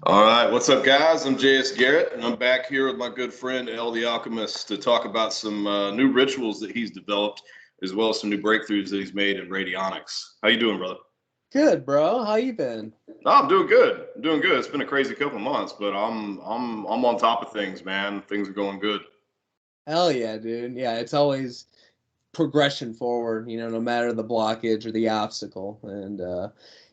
All right, what's up, guys? I'm JS Garrett, and I'm back here with my good friend El the Alchemist to talk about some new rituals that he's developed, as well as some new breakthroughs that he's made in Radionics. How you doing, brother? Good, bro. How you been? No, I'm doing good. I'm doing good. It's been a crazy couple of months, but I'm on top of things, man. Things are going good. Hell yeah, dude. Yeah, it's always progression forward, no matter the blockage or the obstacle. And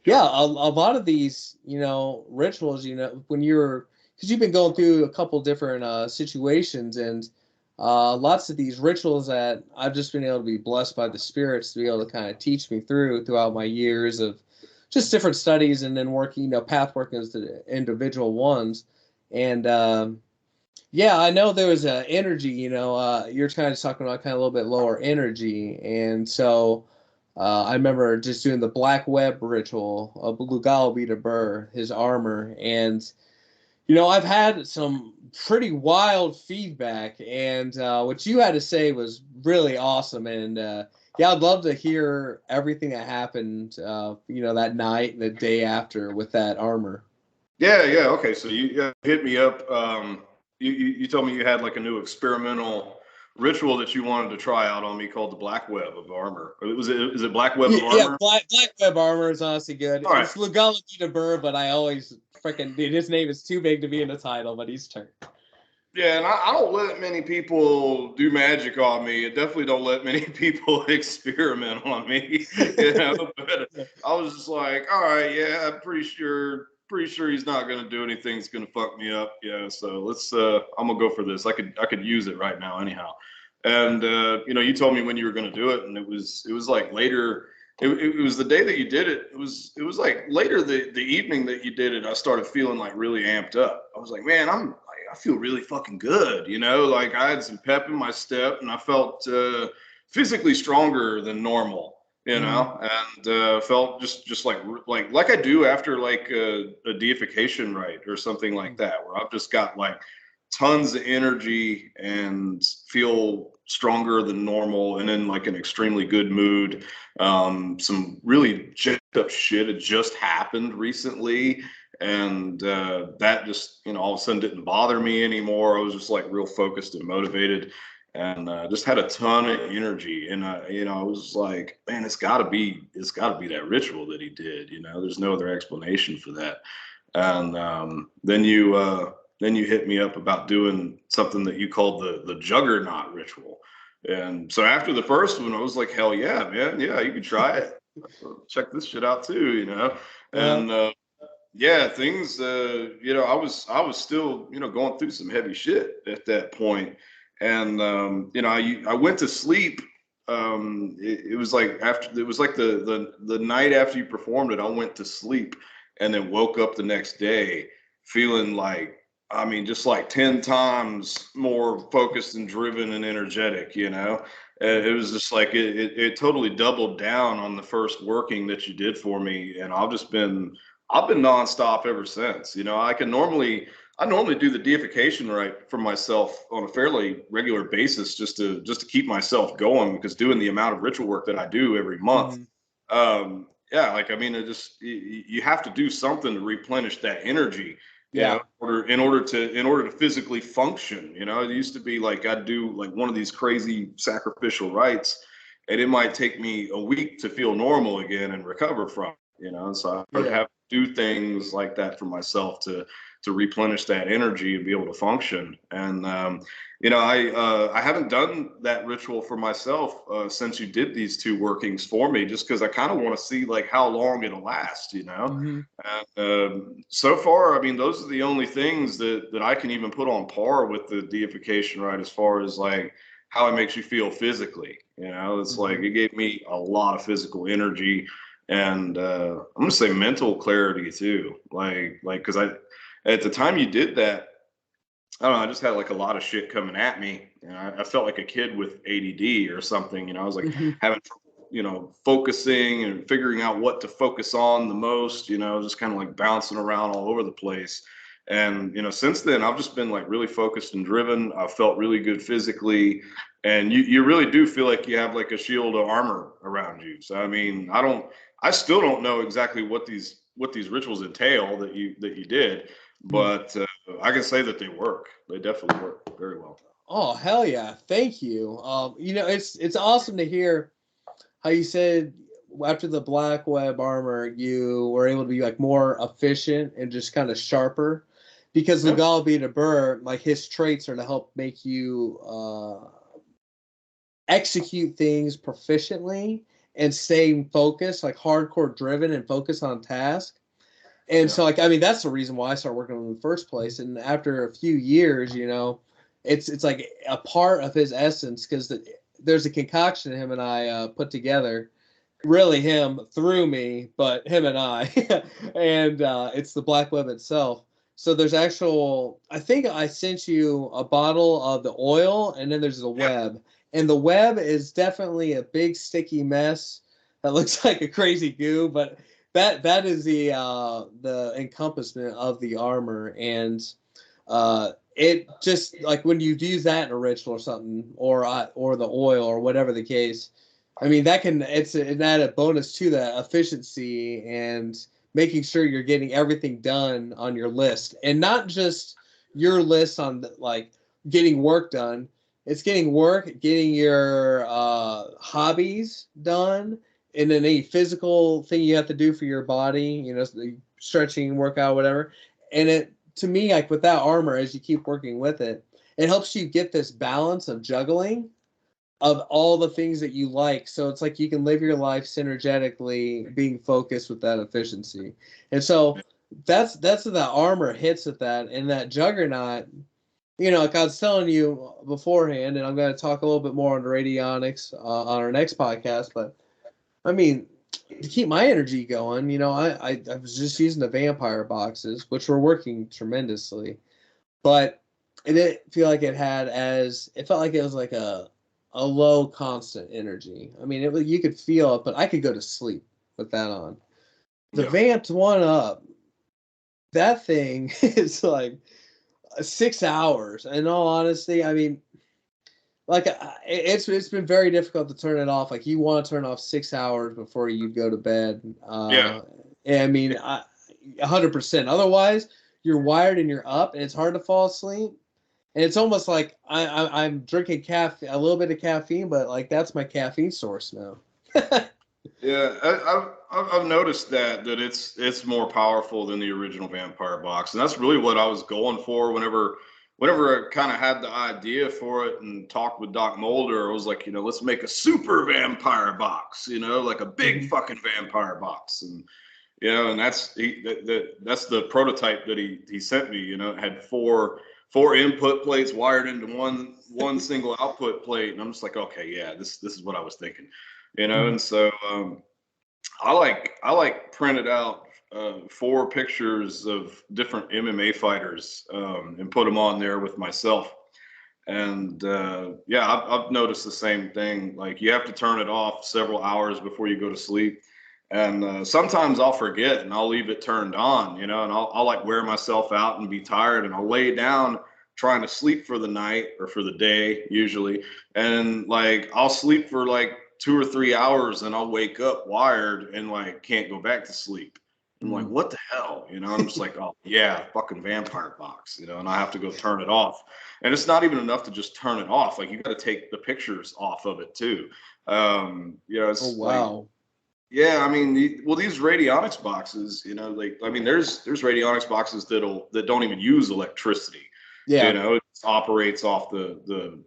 Yep. yeah, a lot of these, rituals, when because you've been going through a couple different situations and lots of these rituals that I've just been able to be blessed by the spirits to be able to kind of teach me throughout my years of just different studies and then working, path working as the individual ones. And yeah, I know there was a energy, you're kind of talking about kind of a little bit lower energy. And so I remember just doing the black web ritual of Lugal Beta Burr, his armor. And, I've had some pretty wild feedback. And what you had to say was really awesome. And yeah, I'd love to hear everything that happened, that night and the day after with that armor. Yeah. Okay, so you hit me up. You told me you had like a new experimental ritual that you wanted to try out on me called the Black Web of Armor. Is it Black Web of Yeah, Armor? Black Web Armor is honestly good. All right. It's Lugal Beta Burr, but I always freaking dude, his name is too big to be in the title, but he's turned. Yeah, and I don't let many people do magic on me. I definitely don't let many people experiment on me. But I was just like, all right, yeah, I'm pretty sure he's not gonna do anything that's gonna fuck me up. Yeah, so let's I'm gonna go for this. I could use it right now anyhow. And you told me when you were gonna do it, and it was like later. It was the day that you did it. It was like later the evening that you did it. I started feeling like really amped up. I was like, man, I feel really fucking good, like I had some pep in my step and I felt physically stronger than normal, and felt just like I do after like a deification rite or something like that, where I've just got like tons of energy and feel stronger than normal and in like an extremely good mood. Some really jacked up shit had just happened recently, and that just all of a sudden didn't bother me anymore. I was just like real focused and motivated, and just had a ton of energy. And I was like, man, it's got to be that ritual that he did. There's no other explanation for that. And then you hit me up about doing something that you called the Juggernaut ritual. And so after the first one, I was like, hell yeah, man, yeah, you can try it. Check this shit out too. And yeah, things. I was still going through some heavy shit at that point, and I went to sleep. It was like the night after you performed it, I went to sleep, and then woke up the next day feeling like, I mean, just like 10 times more focused and driven and energetic. And it was just like it totally doubled down on the first working that you did for me, and I've been nonstop ever since. I normally do the deification right for myself on a fairly regular basis, just to keep myself going, because doing the amount of ritual work that I do every month, yeah, like I mean, you have to do something to replenish that energy. Yeah. In order to physically function. It used to be like I'd do like one of these crazy sacrificial rites, and it might take me a week to feel normal again and recover from it. So I would have to do things like that for myself to replenish that energy and be able to function. And I haven't done that ritual for myself since you did these two workings for me, just because I kind of want to see like how long it'll last. And so far, I mean, those are the only things that I can even put on par with the deification, right? As far as like how it makes you feel physically. It's like it gave me a lot of physical energy, and I'm gonna say mental clarity too. Like because at the time you did that, I don't know, I just had like a lot of shit coming at me, and I felt like a kid with ADD or something. I was like having focusing and figuring out what to focus on the most. Just kind of like bouncing around all over the place. And since then, I've just been like really focused and driven. I felt really good physically, and you really do feel like you have like a shield of armor around you. So I mean, I still don't know exactly what these these rituals entail that you did, but I can say that they work. They definitely work very well. Oh, hell yeah. Thank you. It's awesome to hear how you said after the black web armor, you were able to be like more efficient and just kind of sharper, because Lugal being a burr, like his traits are to help make you execute things proficiently and staying focused, like hardcore driven and focused on task. And so, like, I mean, that's the reason why I started working on him in the first place. And after a few years, it's like a part of his essence, because there's a concoction him and I put together. Really him through me, but him and I. And it's the black web itself. So there's I think I sent you a bottle of the oil, and then there's the web. And the web is definitely a big sticky mess that looks like a crazy goo, but that is the encompassment of the armor. And it just, like, when you use that in a ritual or something, or the oil or whatever the case, I mean, it's an added bonus to that efficiency and making sure you're getting everything done on your list, and not just your list on like getting work done. It's getting your hobbies done, and then any physical thing you have to do for your body, stretching, workout, whatever. And to me, like with that armor, as you keep working with it, it helps you get this balance of juggling of all the things that you like. So it's like you can live your life synergetically, being focused with that efficiency. And so that's the armor hits at that. And that Juggernaut, like I was telling you beforehand, and I'm going to talk a little bit more on Radionics on our next podcast, but I mean, to keep my energy going, I was just using the vampire boxes, which were working tremendously, but it didn't feel like it felt like it was like a low constant energy. I mean, you could feel it, but I could go to sleep with that on. The Vamped one up, that thing is like 6 hours. In all honesty, I mean, like it's been very difficult to turn it off. Like, you want to turn off 6 hours before you go to bed. And I mean, 100%. Otherwise, you're wired and you're up, and it's hard to fall asleep. And it's almost like I'm drinking a little bit of caffeine, but like that's my caffeine source now. Yeah, I've noticed that it's more powerful than the original vampire box, and that's really what I was going for whenever I kind of had the idea for it and talked with Doc Mulder. I was like, let's make a super vampire box, like a big fucking vampire box, and and that's that's the prototype that he sent me. It had four input plates wired into one single output plate, and I'm just like, okay, yeah, this is what I was thinking, and so I printed out 4 pictures of different MMA fighters and put them on there with myself, and I've noticed the same thing. Like, you have to turn it off several hours before you go to sleep. And sometimes I'll forget and I'll leave it turned on, and I'll like wear myself out and be tired, and I'll lay down trying to sleep for the night or for the day usually. And like, I'll sleep for like 2 or 3 hours and I'll wake up wired and like can't go back to sleep. I'm like, what the hell? I'm just like, oh yeah, fucking vampire box, and I have to go turn it off. And it's not even enough to just turn it off. Like, you got to take the pictures off of it too. It's oh wow. Like, yeah, I mean, these Radionics boxes, there's Radionics boxes that don't even use electricity. Yeah. It operates off the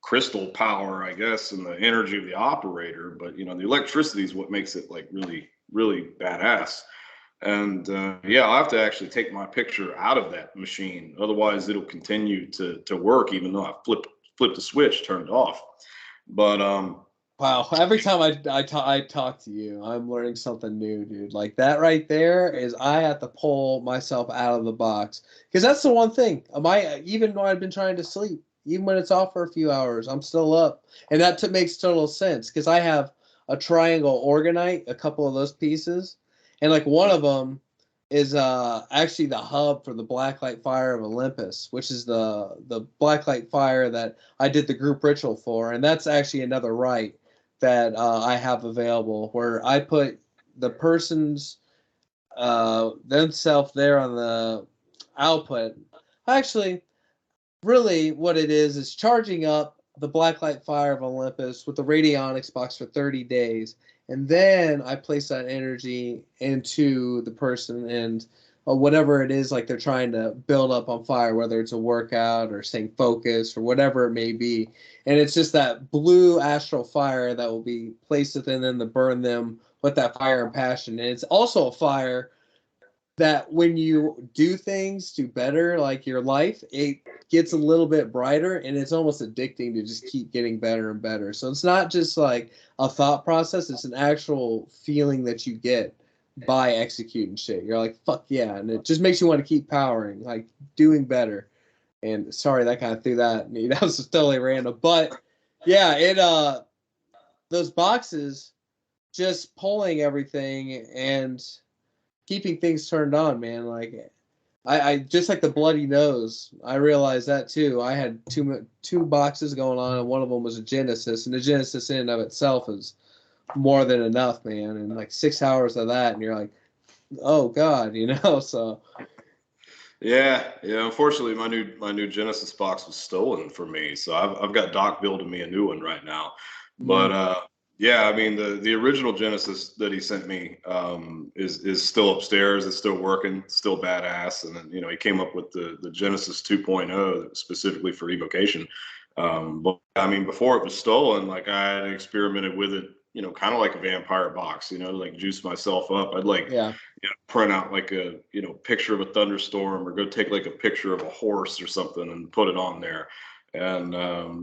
crystal power, I guess, and the energy of the operator. But the electricity is what makes it like really, really badass. And I'll have to actually take my picture out of that machine, otherwise it'll continue to work even though I flipped the switch, turned off. But wow, every time I talk to you, I'm learning something new, dude. Like, that right there is, I have to pull myself out of the box, because that's the one thing. Even though I've been trying to sleep, even when it's off for a few hours, I'm still up, and that makes total sense, because I have a triangle orgonite, a couple of those pieces, and like one of them is actually the hub for the Blacklight Fire of Olympus, which is the Blacklight Fire that I did the group ritual for, and that's actually another rite that I have available, where I put the person's themselves there on the output. Actually, really what it is charging up the Blacklight Fire of Olympus with the Radionics box for 30 days. And then I place that energy into the person and whatever it is like they're trying to build up on fire, whether it's a workout or staying focused or whatever it may be. And it's just that blue astral fire that will be placed within them to burn them with that fire and passion. And it's also a fire that when you do things to better like your life, it gets a little bit brighter and it's almost addicting to just keep getting better and better. So it's not just like a thought process, it's an actual feeling that you get by executing shit. You're like, fuck yeah. And it just makes you want to keep powering, like doing better. And sorry, that kind of threw that. That was just totally random. But yeah, those boxes, just pulling everything and keeping things turned on, man. Like I just like the bloody nose. I realized that too. I had two boxes going on, and one of them was a Genesis, and the Genesis in and of itself is more than enough, man. And like 6 hours of that, and you're like, oh god, So yeah. Unfortunately, my new Genesis box was stolen from me, so I've got Doc building me a new one right now. But yeah, I mean the original Genesis that he sent me is still upstairs. It's still working, still badass. And then he came up with the Genesis 2.0 specifically for evocation. But I mean before it was stolen, like I had experimented with it, kind of like a vampire box, like juice myself up. I'd like print out like a picture of a thunderstorm or go take like a picture of a horse or something and put it on there. And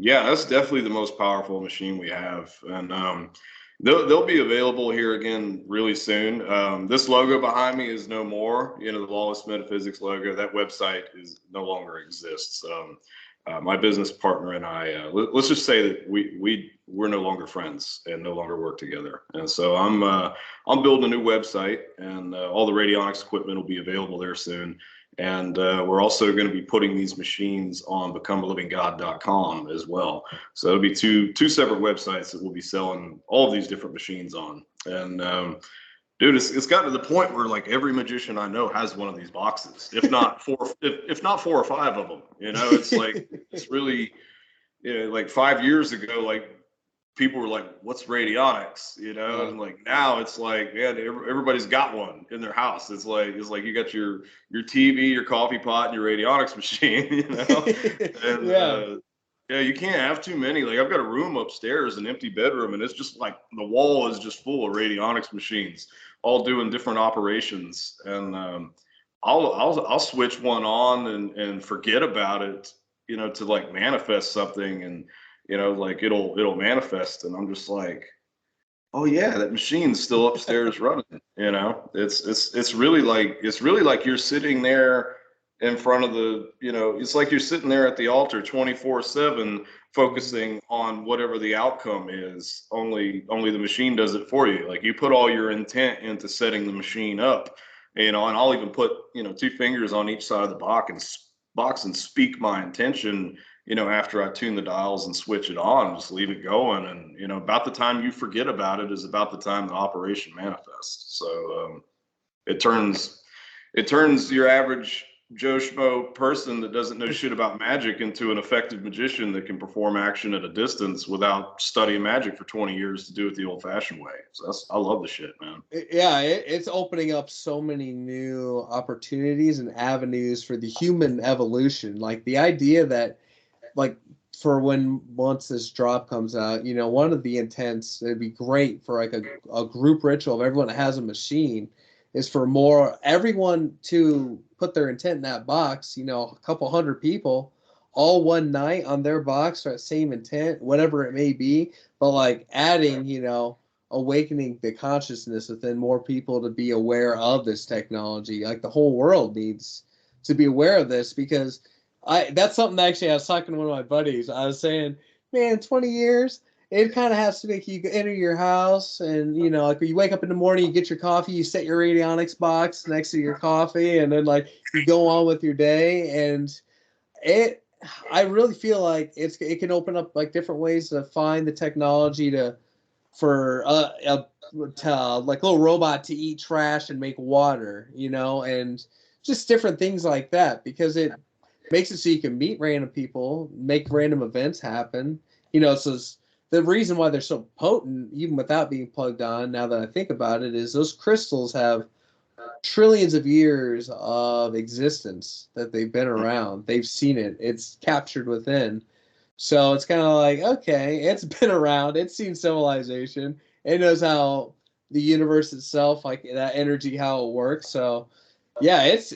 yeah, that's definitely the most powerful machine we have. And they'll be available here again really soon. This logo behind me is no more. The Lawless Metaphysics logo. That website is no longer exists. My business partner and I, let's just say that we're no longer friends and no longer work together. And so I'm building a new website, and all the Radionics equipment will be available there soon. And we're also going to be putting these machines on becomealivinggod.com as well. So it'll be two separate websites that we'll be selling all of these different machines on. And dude, it's gotten to the point where like every magician I know has one of these boxes, if not four or five of them. It's like it's really like 5 years ago, like people were like, what's Radionics? And like now it's like, yeah, everybody's got one in their house. It's like you got your TV, your coffee pot, and your Radionics machine, And yeah, you can't have too many. Like I've got a room upstairs, an empty bedroom, and it's just like the wall is just full of Radionics machines, all doing different operations. And I'll switch one on and forget about it, to like manifest something, and like it'll manifest, and I'm just like, oh yeah, that machine's still upstairs running. It's really like you're sitting there in front of it's like you're sitting there at the altar 24/7 focusing on whatever the outcome is. Only the machine does it for you. Like you put all your intent into setting the machine up, and I'll even put 2 fingers on each side of the box and speak my intention, after I tune the dials and switch it on, just leave it going. And, about the time you forget about it is about the time the operation manifests. So it turns your average Joe Schmo person that doesn't know shit about magic into an effective magician that can perform action at a distance without studying magic for 20 years to do it the old fashioned way. So I love the shit, man. Yeah, it's opening up so many new opportunities and avenues for the human evolution. Like the idea that, like, for once this drop comes out, one of the intents, it'd be great for like a group ritual of everyone that has a machine, is for everyone to put their intent in that box, a couple hundred people all one night on their box for that same intent, whatever it may be, but like adding, awakening the consciousness within more people to be aware of this technology. Like the whole world needs to be aware of this, because that's something that actually I was talking to one of my buddies. I was saying, man, 20 years, it kind of has to make you enter your house and, like when you wake up in the morning, you get your coffee, you set your Radionics box next to your coffee, and then like you go on with your day. And I really feel like it can open up like different ways to find the technology for a like little robot to eat trash and make water, and just different things like that, because it makes it so you can meet random people, make random events happen. So the reason why they're so potent, even without being plugged on, now that I think about it, is those crystals have trillions of years of existence that they've been around. They've seen it. It's captured within. So it's kind of like, okay, it's been around. It's seen civilization. It knows how the universe itself, like that energy, how it works. So yeah, it's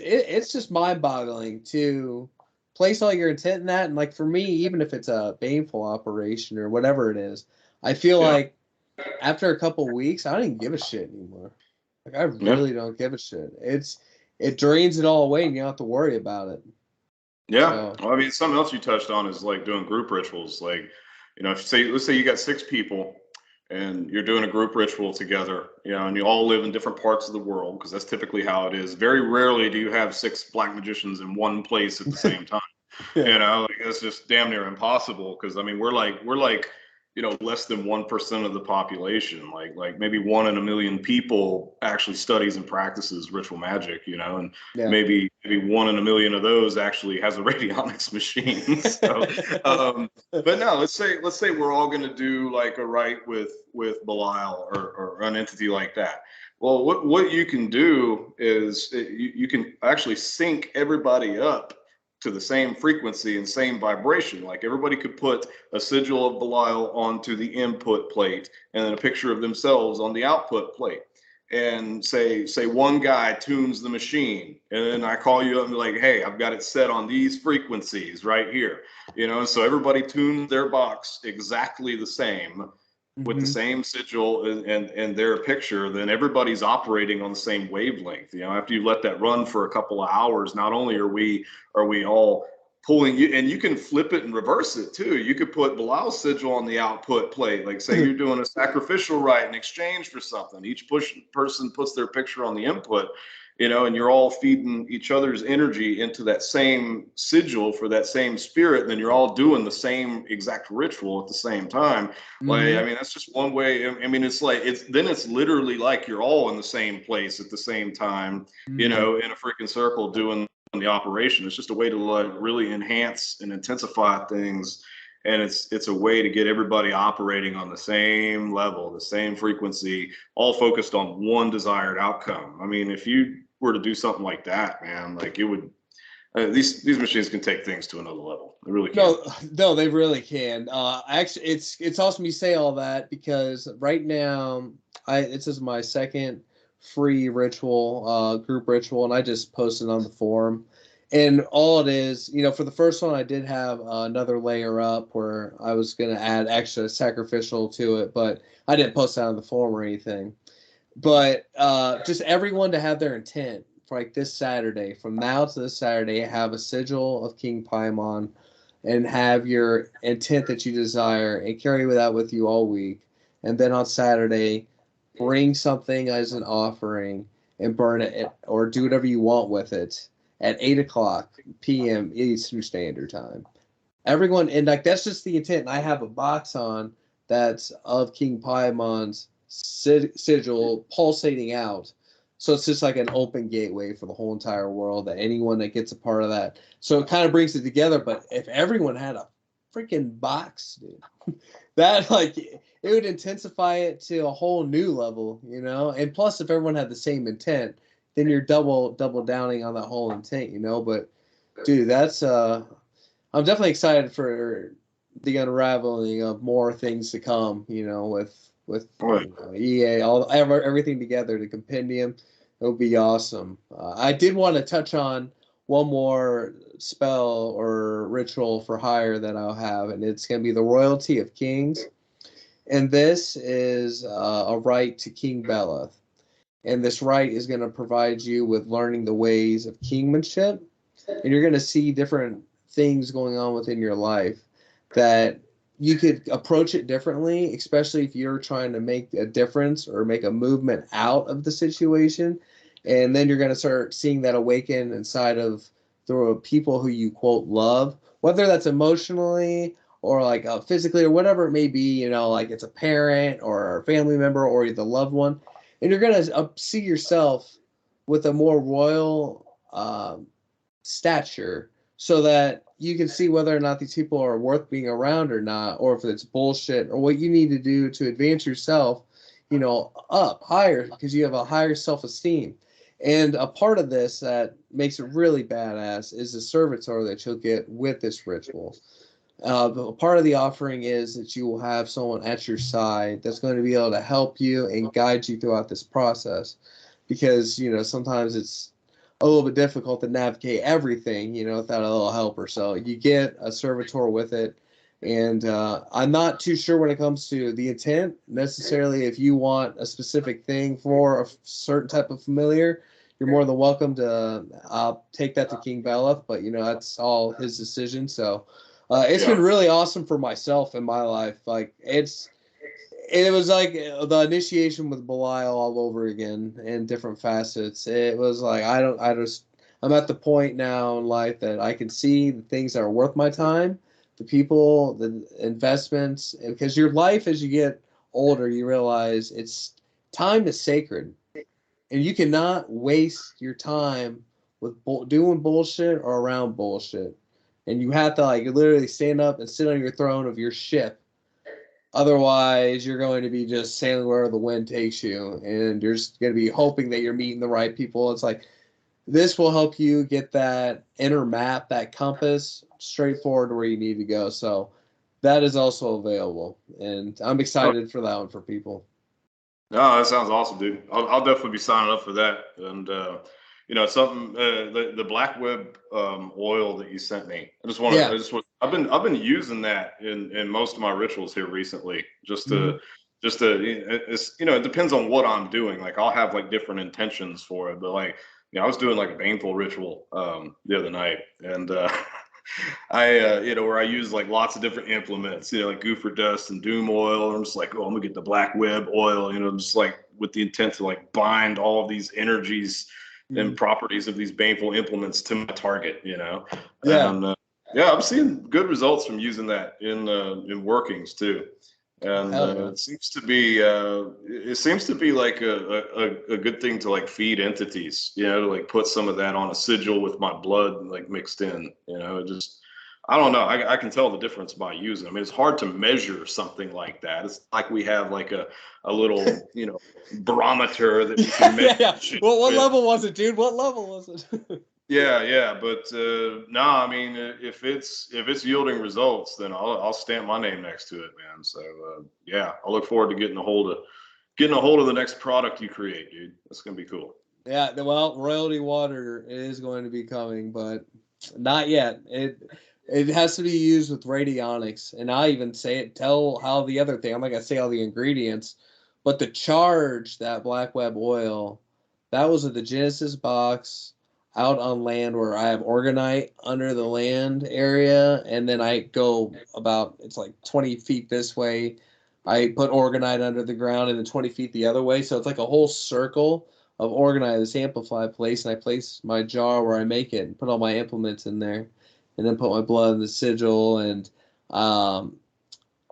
just mind-boggling to place all your intent in that. And like for me, even if it's a painful operation or whatever it is, I feel like after a couple weeks, I don't even give a shit anymore. Like I really don't give a shit. It drains it all away, and you don't have to worry about it. Yeah. So, well, I mean, something else you touched on is like doing group rituals. Like, let's say you got 6 people and you're doing a group ritual together, and you all live in different parts of the world, because that's typically how it is. Very rarely do you have 6 black magicians in one place at the same time. Like that's just damn near impossible, because I mean, we're like less than 1% of the population. Like maybe 1 in a million people actually studies and practices ritual magic, and maybe 1 in a million of those actually has a radionics machine. So, but no, let's say we're all going to do like a rite with Belial or an entity like that. Well, what you can do is you can actually sync everybody up to the same frequency and same vibration. Like everybody could put a sigil of Belial onto the input plate and then a picture of themselves on the output plate. And say one guy tunes the machine, and then I call you up and be like, hey, I've got it set on these frequencies right here. And so everybody tunes their box exactly the same, with the same sigil and their picture. Then everybody's operating on the same wavelength. After you let that run for a couple of hours, not only are we all pulling you, and you can flip it and reverse it too. You could put Belial's sigil on the output plate. Like say you're doing a sacrificial rite in exchange for something. Each person puts their picture on the input, and you're all feeding each other's energy into that same sigil for that same spirit. And then you're all doing the same exact ritual at the same time. Like, I mean, that's just one way. I mean, it's literally like you're all in the same place at the same time, in a freaking circle doing the operation. It's just a way to like really enhance and intensify things. And it's a way to get everybody operating on the same level, the same frequency, all focused on one desired outcome. I mean, if you were to do something like that, man, like it would, these machines can take things to another level. They really can. No, they really can. Actually, it's awesome you say all that, because right now this is my second free ritual, group ritual, and I just posted on the forum. And all it is, for the first one, I did have another layer up where I was going to add extra sacrificial to it, but I didn't post that on the forum or anything. But just everyone to have their intent for like this Saturday, from now to this Saturday, have a sigil of King Paimon and have your intent that you desire and carry that with you all week. And then on Saturday, bring something as an offering and burn it or do whatever you want with it at 8:00 p.m. Eastern Standard Time. Everyone, and like that's just the intent. And I have a box on that's of King Paimon's sigil pulsating out. So it's just like an open gateway for the whole entire world, that anyone that gets a part of that. So it kind of brings it together. But if everyone had a freaking box, dude, that like it would intensify it to a whole new level, And plus, if everyone had the same intent, then you're double downing on that whole intent, But dude, that's I'm definitely excited for the unraveling of more things to come, with EA, everything together, the compendium. It would be awesome. I did want to touch on one more spell or ritual for hire that I'll have, and it's going to be the Royalty of Kings. And this is a rite to King Beleth. And this rite is going to provide you with learning the ways of kingmanship. And you're going to see different things going on within your life that you could approach it differently, especially if you're trying to make a difference or make a movement out of the situation. And then you're going to start seeing that awaken inside of the people who you, quote, love, whether that's emotionally or like physically or whatever it may be, you know, like it's a parent or a family member or the loved one, and you're gonna see yourself with a more royal stature, so that you can see whether or not these people are worth being around or not, or if it's bullshit, or what you need to do to advance yourself, you know, up higher, because you have a higher self-esteem. And a part of this that makes it really badass is the servitor that you'll get with this ritual. Part of the offering is that you will have someone at your side that's going to be able to help you and guide you throughout this process, because you know sometimes it's a little bit difficult to navigate everything, you know, without a little helper. So you get a servitor with it. And I'm not too sure when it comes to the intent necessarily. If you want a specific thing for a certain type of familiar, you're more than welcome to take that to King Beleth, but you know that's all his decision. So it's been really awesome for myself in my life. Like it was like the initiation with Belial all over again in different facets. It was like I'm at the point now in life that I can see the things that are worth my time, the people, the investments, because your life as you get older, you realize time is sacred, and you cannot waste your time with doing bullshit or around bullshit. And you have to like literally stand up and sit on your throne of your ship. Otherwise, you're going to be just sailing wherever the wind takes you, and you're just going to be hoping that you're meeting the right people. It's like this will help you get that inner map, that compass, straight forward to where you need to go. So that is also available, and I'm excited for that one for people. No, that sounds awesome, dude. I'll definitely be signing up for that. And you know, something the black web oil that you sent me. I've been using that in most of my rituals here recently, it's, you know, it depends on what I'm doing. Like I'll have like different intentions for it, but like, you know, I was doing like a baneful ritual the other night, and you know, where I use like lots of different implements, you know, like Goofer Dust and Doom Oil. I'm just like, oh, I'm gonna get the Black Web oil, you know, just like with the intent to like bind all of these energies and properties of these baneful implements to my target, you know. Yeah. And yeah, I'm seeing good results from using that in workings too. And it seems to be like a good thing to like feed entities, you know, to like put some of that on a sigil with my blood like mixed in, you know. It just, I don't know, I can tell the difference by using. I mean, it's hard to measure something like that. It's like we have like a little, you know, barometer that we can measure. Yeah. Well, what level was it, dude? What level was it? Yeah, but nah, I mean, if it's yielding results, then I'll stamp my name next to it, man. So yeah, I look forward to getting a hold of the next product you create, dude. That's gonna be cool. Yeah, well, royalty water is going to be coming, but not yet. It has to be used with Radionics, and I even tell how the other thing. I'm not gonna say all the ingredients, but the charge that black web oil, that was at the Genesis box out on land where I have Organite under the land area, and then I go about, it's like 20 feet this way. I put Organite under the ground and then 20 feet the other way, so it's like a whole circle of Organite, this amplify place, and I place my jar where I make it and put all my implements in there, and then put my blood in the sigil, and I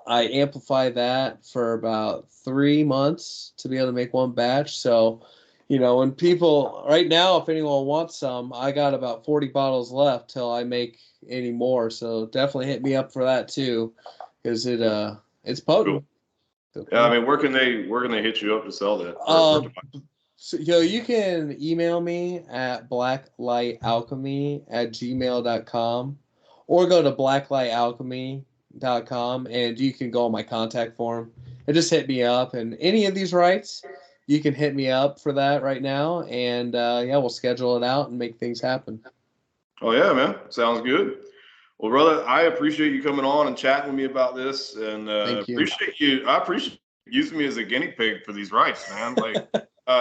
amplify that for about 3 months to be able to make one batch. So, you know, when people right now, if anyone wants some, I got about 40 bottles left till I make any more. So definitely hit me up for that too, because it's potent. Cool. Yeah, I mean, where can they hit you up to sell that? So, you can email me at blacklightalchemy@gmail.com, or go to blacklightalchemy.com, and you can go on my contact form and just hit me up. And any of these rights, you can hit me up for that right now, and yeah, we'll schedule it out and make things happen. Oh yeah, man, sounds good. Well, brother, I appreciate you coming on and chatting with me about this, and Thank you. I appreciate using me as a guinea pig for these rights, man. Like,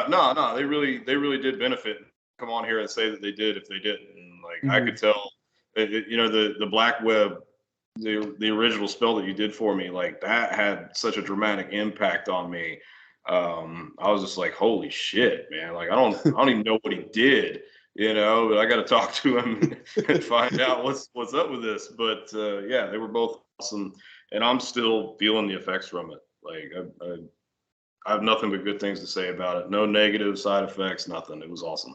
no, they really did benefit. Come on here and say that they did if they didn't. And like, I could tell, you know, the black web, the original spell that you did for me, like that had such a dramatic impact on me. I was just like, holy shit, man! Like, I don't even know what he did, you know, but I got to talk to him and find out what's up with this. But yeah, they were both awesome, and I'm still feeling the effects from it. Like I have nothing but good things to say about it. No negative side effects, nothing. It was awesome.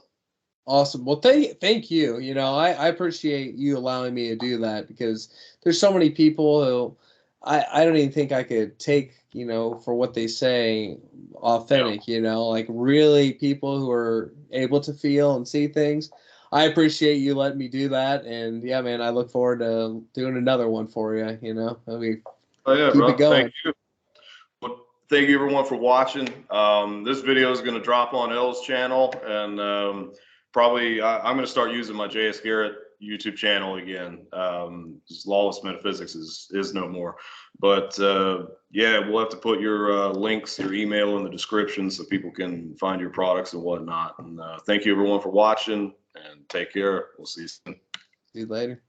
Awesome. Well, thank you. You know, I appreciate you allowing me to do that, because there's so many people who I don't even think I could take, you know, for what they say authentic, you know, like really people who are able to feel and see things. I appreciate you letting me do that. And yeah, man, I look forward to doing another one for you, you know. I mean, Oh yeah, keep bro. it going. Thank you. Well, thank you everyone for watching. This video is going to drop on L's channel, and probably I'm going to start using my JS Garrett YouTube channel again. Lawless Metaphysics is no more. But yeah, we'll have to put your links, your email in the description so people can find your products and whatnot. And thank you everyone for watching, and take care. We'll see you soon. See you later.